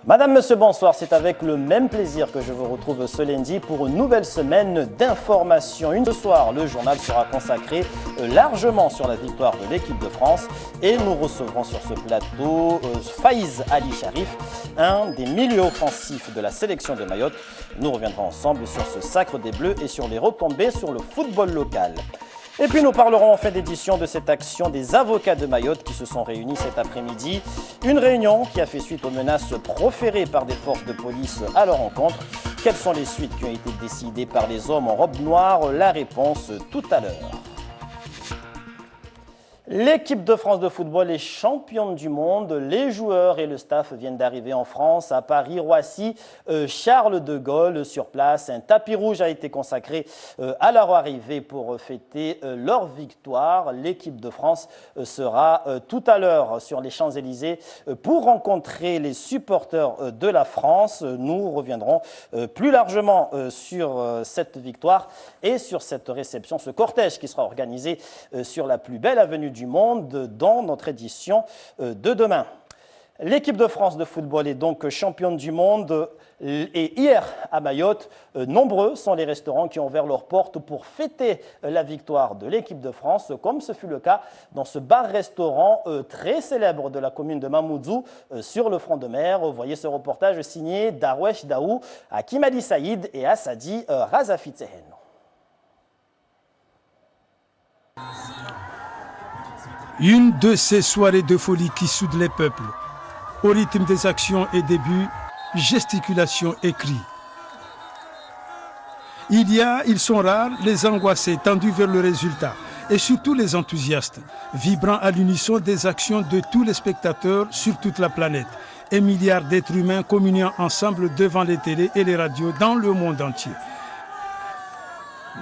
Madame, monsieur, bonsoir. C'est avec le même plaisir que je vous retrouve ce lundi pour une nouvelle semaine d'informations. Ce soir, le journal sera consacré largement sur la victoire de l'équipe de France et nous recevrons sur ce plateau Faiz Ali Sharif, un des milieux offensifs de la sélection de Mayotte. Nous reviendrons ensemble sur ce sacre des Bleus et sur les retombées sur le football local. Et puis nous parlerons en fin d'édition de cette action des avocats de Mayotte qui se sont réunis cet après-midi. Une réunion qui a fait suite aux menaces proférées par des forces de police à leur encontre. Quelles sont les suites qui ont été décidées par les hommes en robe noire? La réponse tout à l'heure. L'équipe de France de football est championne du monde. Les joueurs et le staff viennent d'arriver en France, à Paris-Roissy, Charles de Gaulle sur place. Un tapis rouge a été consacré à leur arrivée pour fêter leur victoire. L'équipe de France sera tout à l'heure sur les Champs-Élysées pour rencontrer les supporters de la France. Nous reviendrons plus largement sur cette victoire et sur cette réception, ce cortège qui sera organisé sur la plus belle avenue du monde dans notre édition de demain. L'équipe de France de football est donc championne du monde et hier à Mayotte, nombreux sont les restaurants qui ont ouvert leurs portes pour fêter la victoire de l'équipe de France, comme ce fut le cas dans ce bar-restaurant très célèbre de la commune de Mamoudzou sur le front de mer. Vous voyez ce reportage signé Darwesh Daou, Hakim Ali Saïd et Assadi Razafitsehen. Une de ces soirées de folie qui soudent les peuples. Au rythme des actions et des buts, gesticulation et cris. Ils sont rares, les angoissés tendus vers le résultat. Et surtout les enthousiastes, vibrant à l'unisson des actions de tous les spectateurs sur toute la planète. Et milliards d'êtres humains communiant ensemble devant les télés et les radios dans le monde entier.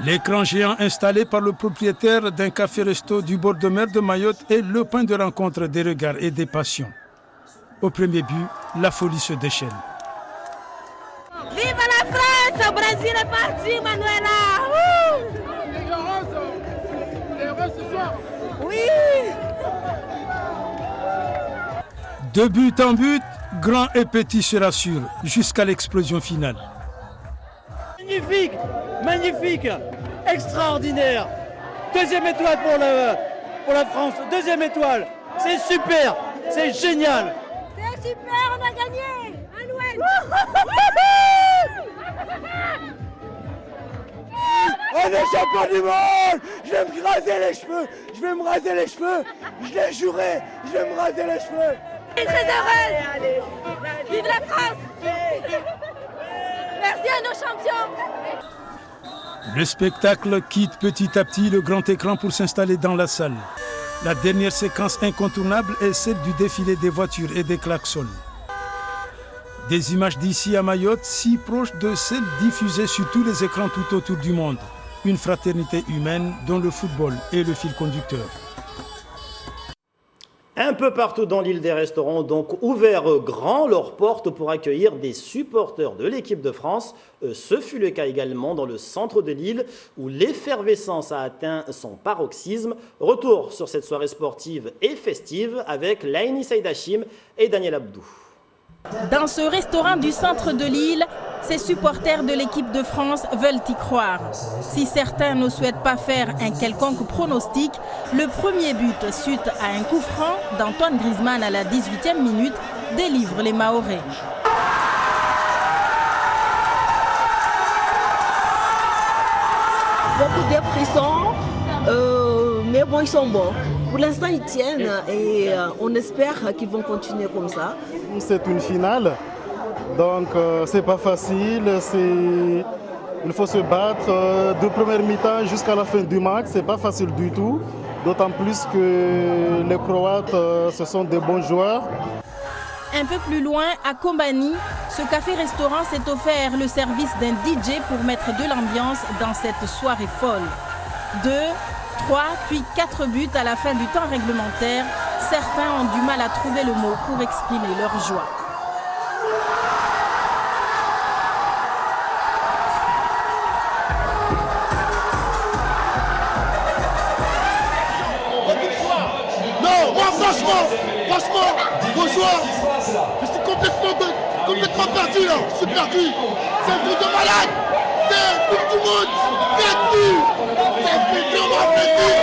L'écran géant installé par le propriétaire d'un café-resto du bord de mer de Mayotte est le point de rencontre des regards et des passions. Au premier but, la folie se déchaîne. Vive la France! Le Brésil est parti, Manuela! Oui! De but en but, grand et petit se rassurent jusqu'à l'explosion finale. Magnifique, magnifique, extraordinaire. Deuxième étoile pour la France, deuxième étoile. C'est super, c'est génial. C'est super, on a gagné. Anouel. On est champion du monde. Je vais me raser les cheveux, je l'ai juré, je vais me raser les cheveux. Je suis très heureuse. Vive la France. Merci à nos champions. Le spectacle quitte petit à petit le grand écran pour s'installer dans la salle. La dernière séquence incontournable est celle du défilé des voitures et des klaxons. Des images d'ici à Mayotte, si proches de celles diffusées sur tous les écrans tout autour du monde. Une fraternité humaine dont le football est le fil conducteur. Un peu partout dans l'île, des restaurants ont donc ouvert grand leurs portes pour accueillir des supporters de l'équipe de France. Ce fut le cas également dans le centre de l'île où l'effervescence a atteint son paroxysme. Retour sur cette soirée sportive et festive avec Laini Saïdachim et Daniel Abdou. Dans ce restaurant du centre de l'île, ces supporters de l'équipe de France veulent y croire. Si certains ne souhaitent pas faire un quelconque pronostic, le premier but suite à un coup franc d'Antoine Griezmann à la 18e minute délivre les Mahorais. Beaucoup de frissons, mais bon, ils sont bons. Pour l'instant, ils tiennent et on espère qu'ils vont continuer comme ça. C'est une finale, donc c'est pas facile. Il faut se battre de première mi-temps jusqu'à la fin du match. C'est pas facile du tout, d'autant plus que les Croates, ce sont des bons joueurs. Un peu plus loin, à Kombani, ce café-restaurant s'est offert le service d'un DJ pour mettre de l'ambiance dans cette soirée folle. 2, 3, puis 4 buts à la fin du temps réglementaire. Certains ont du mal à trouver le mot pour exprimer leur joie. Non, moi franchement, bonjour, je suis complètement dingue. complètement perdu là. Je suis perdu. C'est un truc de malade. C'est Coupe du Monde. Perdu. Ça fait vraiment plaisir.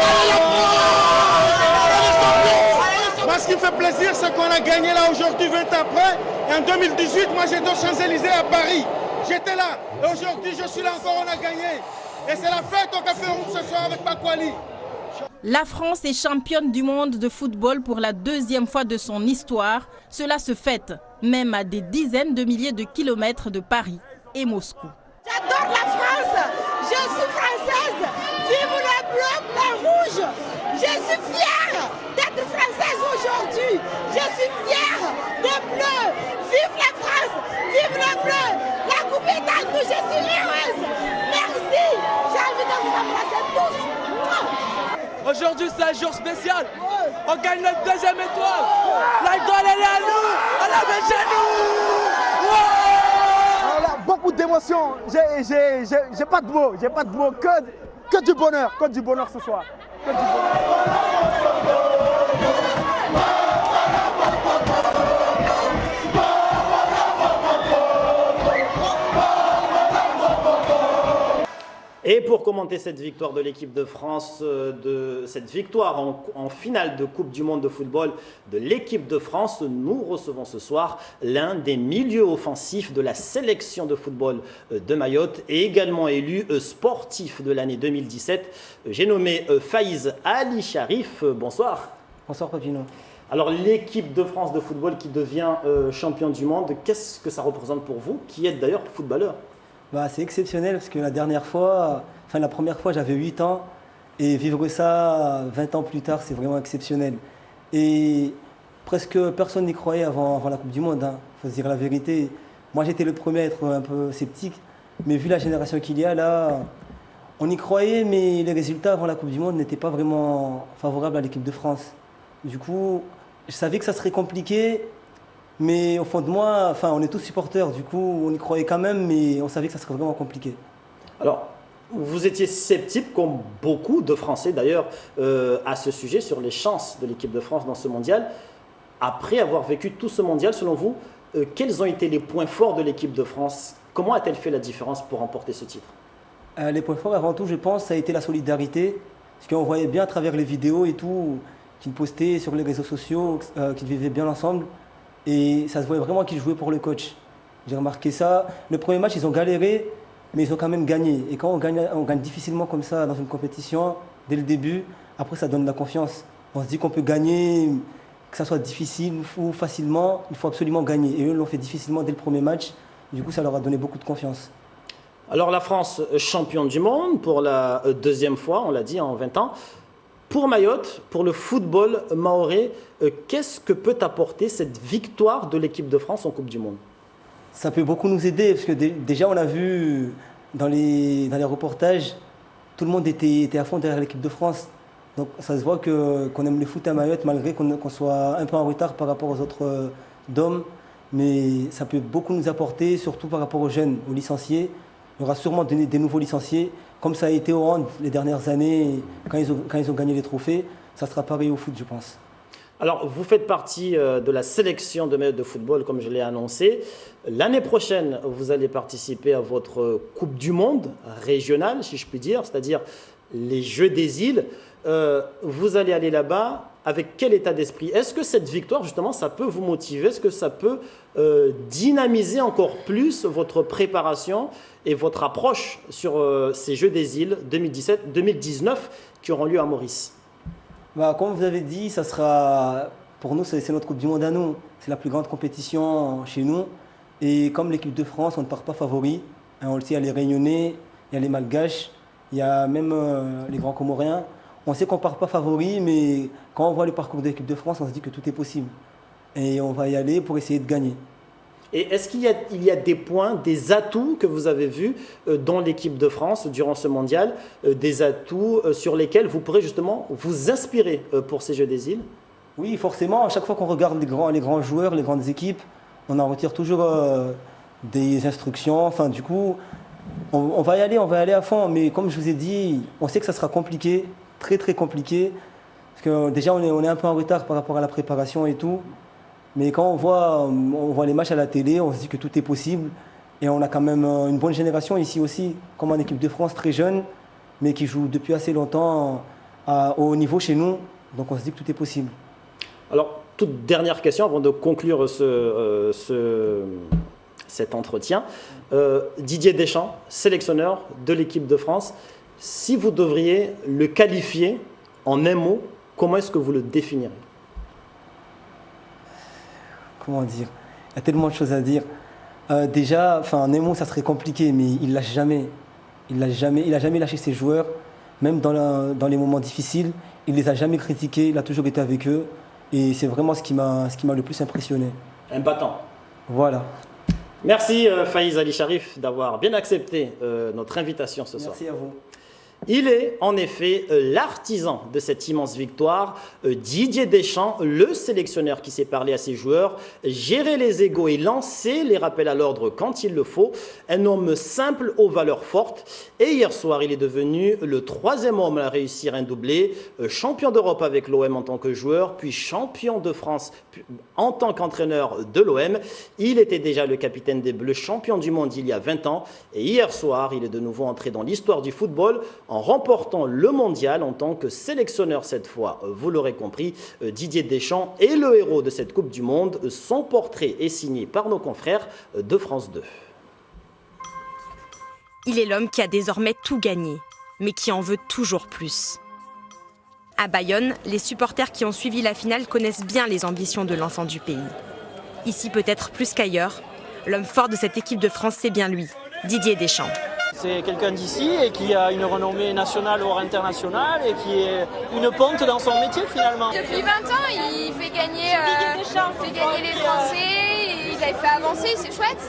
Allez la France. Allez champion. Moi, ce qui me fait plaisir, c'est qu'on a gagné là aujourd'hui, 20 ans après. Et en 2018, moi, j'étais aux Champs-Élysées à Paris. J'étais là. Et aujourd'hui, je suis là encore, on a gagné. Et c'est la fête au Café Rouge ce soir avec Bakwali. La France est championne du monde de football pour la deuxième fois de son histoire. Cela se fête, même à des dizaines de milliers de kilomètres de Paris et Moscou. J'adore la France. Je suis française. Vive le bleu, le rouge. Je suis fière d'être française aujourd'hui. Je suis fière des bleus. Vive la France. Vive le bleu. La coupe est à nous. Je suis heureuse. Merci. J'ai envie de vous embrasser tous. Aujourd'hui, c'est un jour spécial. On gagne notre deuxième étoile. L'étoile, elle est à nous. On la met chez nous. Alors là, beaucoup d'émotions. J'ai pas de mots. J'ai pas de mots. Que du bonheur. Que du bonheur ce soir. Que du bonheur. Et pour commenter cette victoire de l'équipe de France, cette victoire en finale de Coupe du Monde de football de l'équipe de France, nous recevons ce soir l'un des milieux offensifs de la sélection de football de Mayotte et également élu sportif de l'année 2017. J'ai nommé Faïz Ali Sharif. Bonsoir. Bonsoir Papino. Alors l'équipe de France de football qui devient champion du monde, qu'est-ce que ça représente pour vous, qui êtes d'ailleurs footballeur? C'est exceptionnel parce que la première fois j'avais 8 ans et vivre ça 20 ans plus tard c'est vraiment exceptionnel. Et presque personne n'y croyait avant la Coupe du Monde, hein. Faut se dire la vérité. Moi j'étais le premier à être un peu sceptique, mais vu la génération qu'il y a là, on y croyait mais les résultats avant la Coupe du Monde n'étaient pas vraiment favorables à l'équipe de France. Du coup, je savais que ça serait compliqué. Mais au fond de moi, on est tous supporters, du coup on y croyait quand même, mais on savait que ça serait vraiment compliqué. Alors, vous étiez sceptique, comme beaucoup de Français d'ailleurs, à ce sujet, sur les chances de l'équipe de France dans ce mondial. Après avoir vécu tout ce mondial, selon vous, quels ont été les points forts de l'équipe de France? Comment a-t-elle fait la différence pour remporter ce titre? Les points forts, avant tout, je pense, ça a été la solidarité. Parce qu'on voyait bien à travers les vidéos et tout, qu'ils postaient sur les réseaux sociaux, qu'ils vivaient bien ensemble. Et ça se voyait vraiment qu'ils jouaient pour le coach. J'ai remarqué ça. Le premier match, ils ont galéré, mais ils ont quand même gagné. Et quand on gagne difficilement comme ça dans une compétition, dès le début, après ça donne de la confiance. On se dit qu'on peut gagner, que ça soit difficile ou facilement, il faut absolument gagner. Et eux l'ont fait difficilement dès le premier match. Du coup, ça leur a donné beaucoup de confiance. Alors la France, championne du monde pour la deuxième fois, on l'a dit, en 20 ans. Pour Mayotte, pour le football mahorais, qu'est-ce que peut apporter cette victoire de l'équipe de France en Coupe du Monde? Ça peut beaucoup nous aider, parce que déjà on a vu dans les reportages, tout le monde était à fond derrière l'équipe de France. Donc ça se voit qu'on aime le foot à Mayotte, malgré qu'on soit un peu en retard par rapport aux autres DOM. Mais ça peut beaucoup nous apporter, surtout par rapport aux jeunes, aux licenciés. Il y aura sûrement des nouveaux licenciés, comme ça a été au hand les dernières années, quand ils ont gagné les trophées. Ça sera pareil au foot, je pense. Alors, vous faites partie de la sélection de Mayotte de football, comme je l'ai annoncé. L'année prochaine, vous allez participer à votre Coupe du Monde régionale, si je puis dire, c'est-à-dire les Jeux des îles. Vous allez aller là-bas avec quel état d'esprit? Est-ce que cette victoire, justement, ça peut vous motiver? Est-ce que ça peut dynamiser encore plus votre préparation et votre approche sur ces Jeux des îles 2017-2019 qui auront lieu à Maurice? Comme vous avez dit, ça sera, pour nous, c'est notre Coupe du Monde à nous. C'est la plus grande compétition chez nous. Et comme l'équipe de France, on ne part pas favori. On le sait, il y a les Réunionnais, il y a les Malgaches, il y a même les Grands Comoriens. On sait qu'on ne part pas favori, mais quand on voit le parcours de l'équipe de France, on se dit que tout est possible. Et on va y aller pour essayer de gagner. Et est-ce qu'il y a des points, des atouts que vous avez vus dans l'équipe de France durant ce mondial, des atouts sur lesquels vous pourrez justement vous inspirer pour ces Jeux des îles? Oui, forcément. À chaque fois qu'on regarde les grands joueurs, les grandes équipes, on en retire toujours des instructions. Enfin, du coup, on va y aller à fond. Mais comme je vous ai dit, on sait que ça sera compliqué, très très compliqué. Parce que déjà, on est un peu en retard par rapport à la préparation et tout. Mais quand on voit les matchs à la télé, on se dit que tout est possible. Et on a quand même une bonne génération ici aussi, comme en équipe de France, très jeune, mais qui joue depuis assez longtemps au haut niveau chez nous. Donc on se dit que tout est possible. Alors, toute dernière question avant de conclure cet entretien. Didier Deschamps, sélectionneur de l'équipe de France, si vous devriez le qualifier en un mot, comment est-ce que vous le définirez? Comment dire? Il y a tellement de choses à dire. Déjà, en un mot, ça serait compliqué, mais il lâche jamais. Il a jamais lâché ses joueurs, même dans les moments difficiles. Il les a jamais critiqués, il a toujours été avec eux. Et c'est vraiment ce qui m'a le plus impressionné. Un battant. Voilà. Merci Faïz Ali Sharif d'avoir bien accepté notre invitation ce soir. Merci à vous. Il est en effet l'artisan de cette immense victoire, Didier Deschamps, le sélectionneur qui sait parler à ses joueurs, gérer les égos et lancer les rappels à l'ordre quand il le faut, un homme simple aux valeurs fortes. Et hier soir, il est devenu le 3e homme à réussir un doublé, champion d'Europe avec l'OM en tant que joueur, puis champion de France en tant qu'entraîneur de l'OM. Il était déjà le capitaine des Bleus, champion du monde il y a 20 ans. Et hier soir, il est de nouveau entré dans l'histoire du football en remportant le mondial en tant que sélectionneur cette fois. Vous l'aurez compris, Didier Deschamps est le héros de cette Coupe du Monde. Son portrait est signé par nos confrères de France 2. Il est l'homme qui a désormais tout gagné, mais qui en veut toujours plus. À Bayonne, les supporters qui ont suivi la finale connaissent bien les ambitions de l'enfant du pays. Ici peut-être plus qu'ailleurs, l'homme fort de cette équipe de France, c'est bien lui, Didier Deschamps. C'est quelqu'un d'ici et qui a une renommée nationale voire internationale et qui est une ponte dans son métier finalement. Depuis 20 ans, il fait gagner les Français, il a fait avancer, c'est chouette.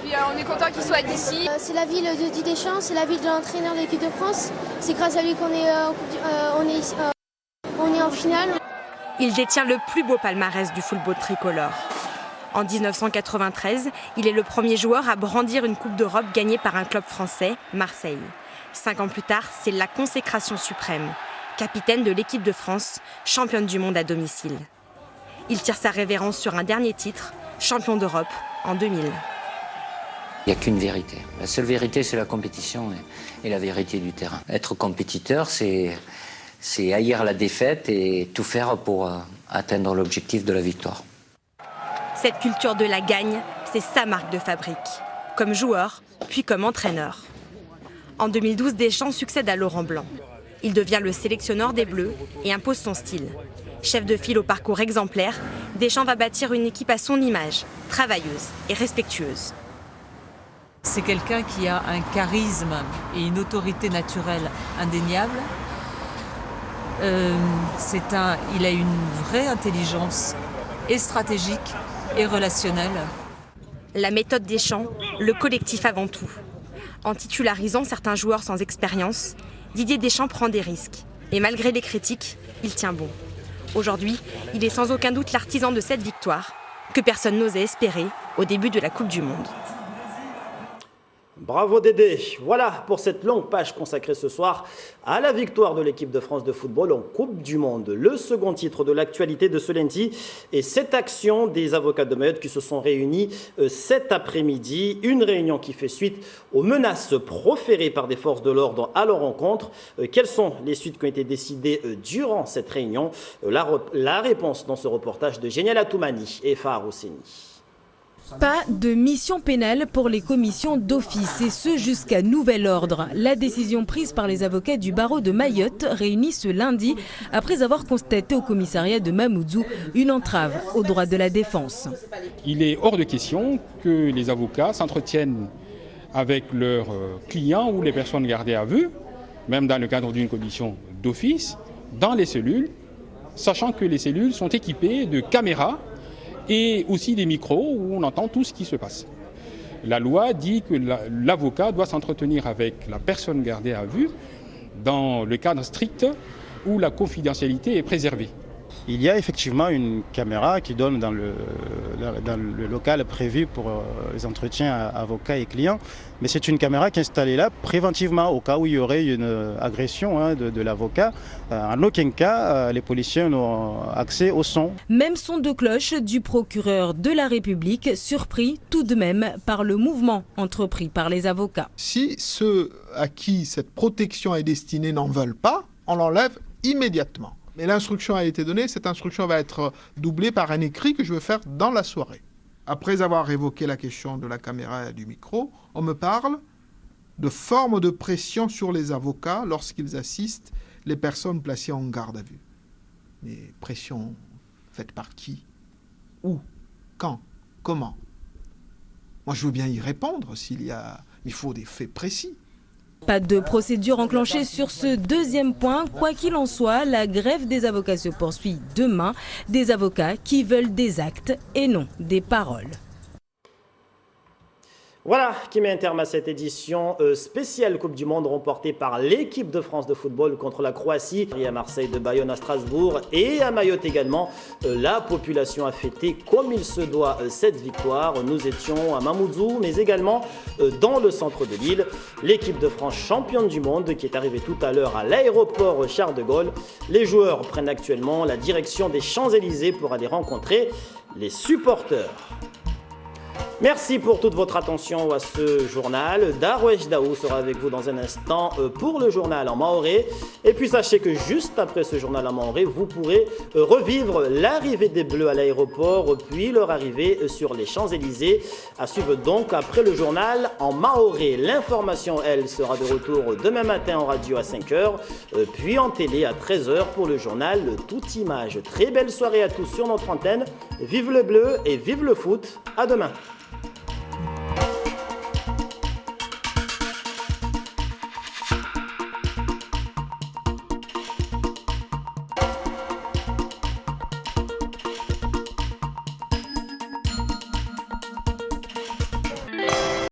Puis on est content qu'il soit d'ici. C'est la ville de Didier Deschamps, c'est la ville de l'entraîneur de l'équipe de France. C'est grâce à lui qu'on est en finale. Il détient le plus beau palmarès du football tricolore. En 1993, il est le premier joueur à brandir une Coupe d'Europe gagnée par un club français, Marseille. 5 ans plus tard, c'est la consécration suprême. Capitaine de l'équipe de France, championne du monde à domicile. Il tire sa révérence sur un dernier titre, champion d'Europe, en 2000. Il n'y a qu'une vérité. La seule vérité, c'est la compétition et la vérité du terrain. Être compétiteur, c'est haïr la défaite et tout faire pour atteindre l'objectif de la victoire. Cette culture de la gagne, c'est sa marque de fabrique, comme joueur, puis comme entraîneur. En 2012, Deschamps succède à Laurent Blanc. Il devient le sélectionneur des Bleus et impose son style. Chef de file au parcours exemplaire, Deschamps va bâtir une équipe à son image, travailleuse et respectueuse. C'est quelqu'un qui a un charisme et une autorité naturelle indéniable. Il a une vraie intelligence et stratégique et relationnelle. La méthode Deschamps, le collectif avant tout. En titularisant certains joueurs sans expérience, Didier Deschamps prend des risques. Et malgré les critiques, il tient bon. Aujourd'hui, il est sans aucun doute l'artisan de cette victoire, que personne n'osait espérer au début de la Coupe du Monde. Bravo Dédé. Voilà pour cette longue page consacrée ce soir à la victoire de l'équipe de France de football en Coupe du Monde. Le second titre de l'actualité de ce lundi est cette action des avocats de Mayotte qui se sont réunis cet après-midi. Une réunion qui fait suite aux menaces proférées par des forces de l'ordre à leur encontre. Quelles sont les suites qui ont été décidées durant cette réunion? La réponse dans ce reportage de Génial Atoumani et Fahar Hosseini. Pas de mission pénale pour les commissions d'office, et ce jusqu'à nouvel ordre. La décision prise par les avocats du barreau de Mayotte, réunis ce lundi, après avoir constaté au commissariat de Mamoudzou une entrave aux droits de la défense. Il est hors de question que les avocats s'entretiennent avec leurs clients ou les personnes gardées à vue, même dans le cadre d'une commission d'office, dans les cellules, sachant que les cellules sont équipées de caméras et aussi des micros où on entend tout ce qui se passe. La loi dit que l'avocat doit s'entretenir avec la personne gardée à vue dans le cadre strict où la confidentialité est préservée. Il y a effectivement une caméra qui donne dans le local prévu pour les entretiens avocats et clients, mais c'est une caméra qui est installée là préventivement au cas où il y aurait une agression de l'avocat. En aucun cas, les policiers n'ont accès au son. Même son de cloche du procureur de la République, surpris tout de même par le mouvement entrepris par les avocats. Si ceux à qui cette protection est destinée n'en veulent pas, on l'enlève immédiatement. Mais l'instruction a été donnée, cette instruction va être doublée par un écrit que je vais faire dans la soirée. Après avoir évoqué la question de la caméra et du micro, on me parle de formes de pression sur les avocats lorsqu'ils assistent les personnes placées en garde à vue. Mais pression faite par qui? Où? Quand? Comment? Moi, je veux bien y répondre il faut des faits précis. Pas de procédure enclenchée sur ce deuxième point. Quoi qu'il en soit, la grève des avocats se poursuit demain. Des avocats qui veulent des actes et non des paroles. Voilà qui met un terme à cette édition spéciale Coupe du Monde remportée par l'équipe de France de football contre la Croatie. À Marseille, de Bayonne à Strasbourg et à Mayotte également. La population a fêté comme il se doit cette victoire. Nous étions à Mamoudzou mais également dans le centre de l'île. L'équipe de France championne du monde qui est arrivée tout à l'heure à l'aéroport Charles de Gaulle. Les joueurs prennent actuellement la direction des Champs-Élysées pour aller rencontrer les supporters. Merci pour toute votre attention à ce journal. Darwesh Daou sera avec vous dans un instant pour le journal en maoré. Et puis sachez que juste après ce journal en maoré, vous pourrez revivre l'arrivée des Bleus à l'aéroport, puis leur arrivée sur les Champs-Élysées. À suivre donc après le journal en maoré. L'information, elle, sera de retour demain matin en radio à 5h, puis en télé à 13h pour le journal Toute Image. Très belle soirée à tous sur notre antenne. Vive le bleu et vive le foot. À demain.